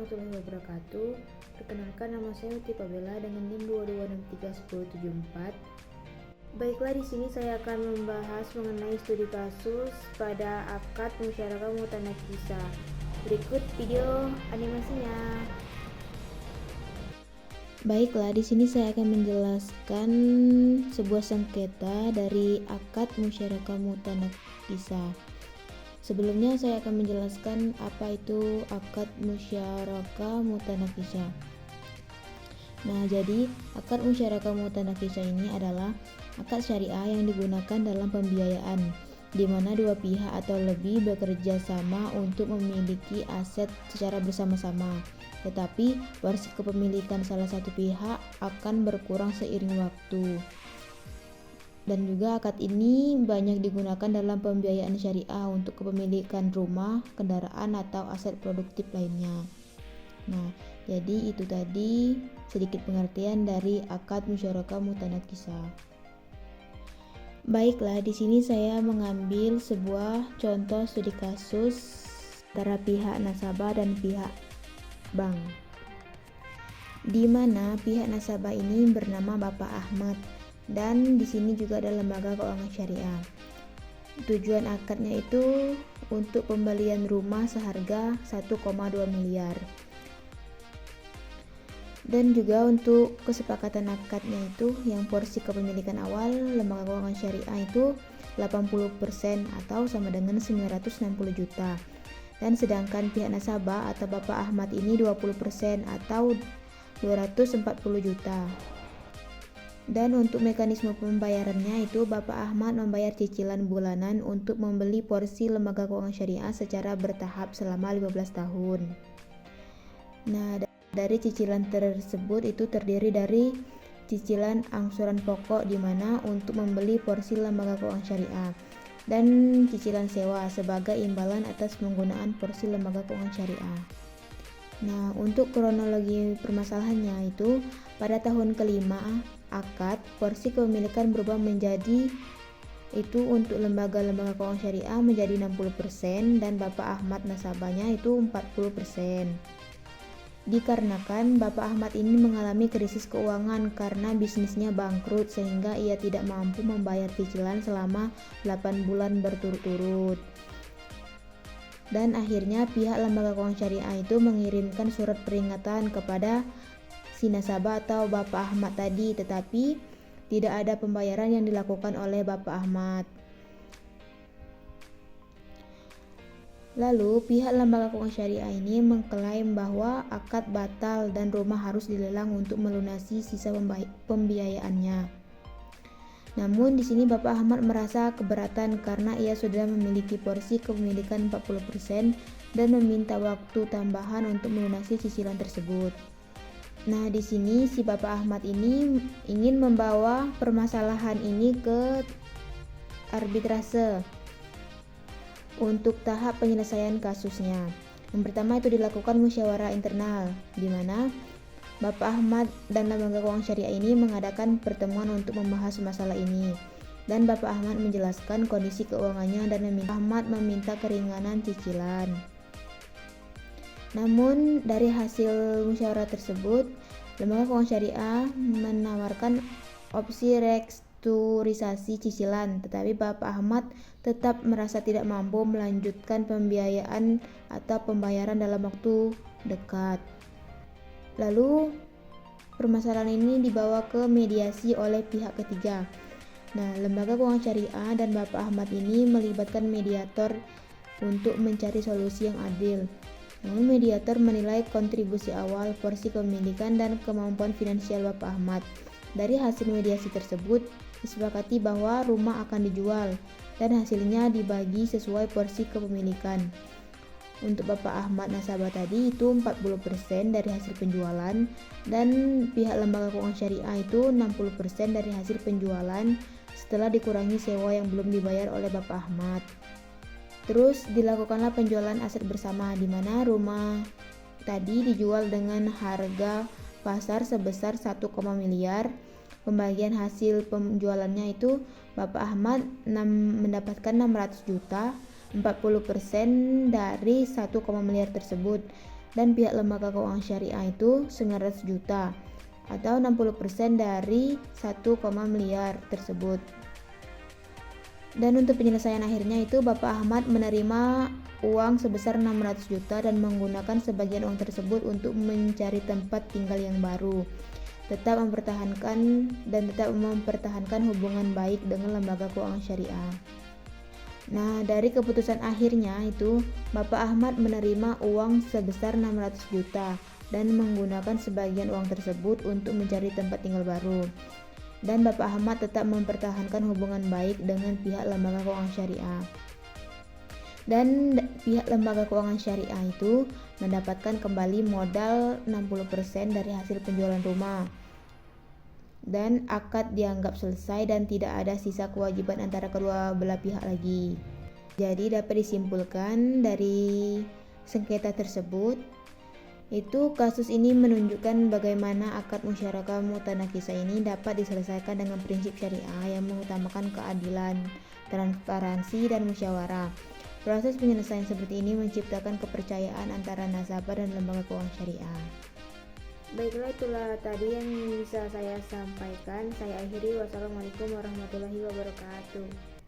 warahmatullahi wabarakatuh. Perkenalkan, nama saya Uti Pabela dengan NIM 22631074. Baiklah, di sini saya akan membahas mengenai studi kasus pada akad musyarakah mutanakisah. Berikut video animasinya. Baiklah, di sini saya akan menjelaskan sebuah sengketa dari akad musyarakah mutanakisah. Sebelumnya saya akan menjelaskan apa itu akad musyarakah mutanakisah. Nah, jadi akad musyarakah mutanakisah ini adalah akad syariah yang digunakan dalam pembiayaan, di mana dua pihak atau lebih bekerja sama untuk memiliki aset secara bersama-sama. Tetapi porsi kepemilikan salah satu pihak akan berkurang seiring waktu. Dan juga akad ini banyak digunakan dalam pembiayaan syariah untuk kepemilikan rumah, kendaraan, atau aset produktif lainnya. Nah, jadi itu tadi sedikit pengertian dari akad musyarakah mutanakisah. Baiklah, di sini saya mengambil sebuah contoh studi kasus antara pihak nasabah dan pihak bank, di mana pihak nasabah ini bernama Bapak Ahmad, dan di sini juga ada lembaga keuangan syariah. Tujuan akadnya itu untuk pembelian rumah seharga 1,2 miliar. Dan juga untuk kesepakatan akadnya itu yang porsi kepemilikan awal lembaga keuangan syariah itu 80% atau sama dengan 960 juta. Dan sedangkan pihak nasabah atau Bapak Ahmad ini 20% atau 240 juta. Dan untuk mekanisme pembayarannya itu Bapak Ahmad membayar cicilan bulanan untuk membeli porsi lembaga keuangan syariah secara bertahap selama 15 tahun. Nah, dari cicilan tersebut itu terdiri dari cicilan angsuran pokok di mana untuk membeli porsi lembaga keuangan syariah, dan cicilan sewa sebagai imbalan atas penggunaan porsi lembaga keuangan syariah. Nah, untuk kronologi permasalahannya itu pada tahun kelima akad, porsi kepemilikan berubah menjadi itu untuk lembaga-lembaga keuangan syariah menjadi 60% dan Bapak Ahmad nasabahnya itu 40%. Dikarenakan Bapak Ahmad ini mengalami krisis keuangan karena bisnisnya bangkrut sehingga ia tidak mampu membayar cicilan selama 8 bulan berturut-turut. Dan akhirnya pihak lembaga keuangan syariah itu mengirimkan surat peringatan kepada si nasabah atau Bapak Ahmad tadi, tetapi tidak ada pembayaran yang dilakukan oleh Bapak Ahmad. Lalu pihak lembaga keuangan syariah ini mengklaim bahwa akad batal dan rumah harus dilelang untuk melunasi sisa pembiayaannya. Namun di sini Bapak Ahmad merasa keberatan karena ia sudah memiliki porsi kepemilikan 40% dan meminta waktu tambahan untuk melunasi cicilan tersebut. Nah, di sini si Bapak Ahmad ini ingin membawa permasalahan ini ke arbitrase untuk tahap penyelesaian kasusnya. Yang pertama itu dilakukan musyawarah internal, di mana Bapak Ahmad dan lembaga keuangan syariah ini mengadakan pertemuan untuk membahas masalah ini. Dan Bapak Ahmad menjelaskan kondisi keuangannya dan Ahmad meminta keringanan cicilan. Namun dari hasil musyawarah tersebut, lembaga keuangan syariah menawarkan opsi restrukturisasi cicilan, tetapi Bapak Ahmad tetap merasa tidak mampu melanjutkan pembiayaan atau pembayaran dalam waktu dekat. Lalu permasalahan ini dibawa ke mediasi oleh pihak ketiga. Nah, lembaga keuangan syariah dan Bapak Ahmad ini melibatkan mediator untuk mencari solusi yang adil. Namun mediator menilai kontribusi awal, porsi kepemilikan, dan kemampuan finansial Bapak Ahmad. Dari hasil mediasi tersebut, disepakati bahwa rumah akan dijual dan hasilnya dibagi sesuai porsi kepemilikan. Untuk Bapak Ahmad nasabah tadi itu 40% dari hasil penjualan dan pihak lembaga keuangan syariah itu 60% dari hasil penjualan setelah dikurangi sewa yang belum dibayar oleh Bapak Ahmad. Terus dilakukanlah penjualan aset bersama di mana rumah tadi dijual dengan harga pasar sebesar 1, miliar. Pembagian hasil penjualannya itu Bapak Ahmad mendapatkan 600 juta, 40% dari 1, miliar tersebut. dan pihak lembaga keuangan syariah itu 900 juta atau 60% dari 1, miliar tersebut. Dan untuk penyelesaian akhirnya itu Bapak Ahmad menerima uang sebesar 600 juta dan menggunakan sebagian uang tersebut untuk mencari tempat tinggal yang baru. Tetap mempertahankan hubungan baik dengan lembaga keuangan syariah. Nah, dari keputusan akhirnya itu Bapak Ahmad menerima uang sebesar 600 juta dan menggunakan sebagian uang tersebut untuk mencari tempat tinggal baru. Dan Bapak Ahmad tetap mempertahankan hubungan baik dengan pihak lembaga keuangan syariah. Dan pihak lembaga keuangan syariah itu mendapatkan kembali modal 60% dari hasil penjualan rumah. Dan akad dianggap selesai dan tidak ada sisa kewajiban antara kedua belah pihak lagi. Jadi dapat disimpulkan dari sengketa tersebut itu kasus ini menunjukkan bagaimana akad musyarakah mutanakisah ini dapat diselesaikan dengan prinsip syariah yang mengutamakan keadilan, transparansi, dan musyawarah. Proses penyelesaian seperti ini menciptakan kepercayaan antara nasabah dan lembaga keuangan syariah. Baiklah, itulah tadi yang bisa saya sampaikan. Saya akhiri. Wassalamualaikum warahmatullahi wabarakatuh.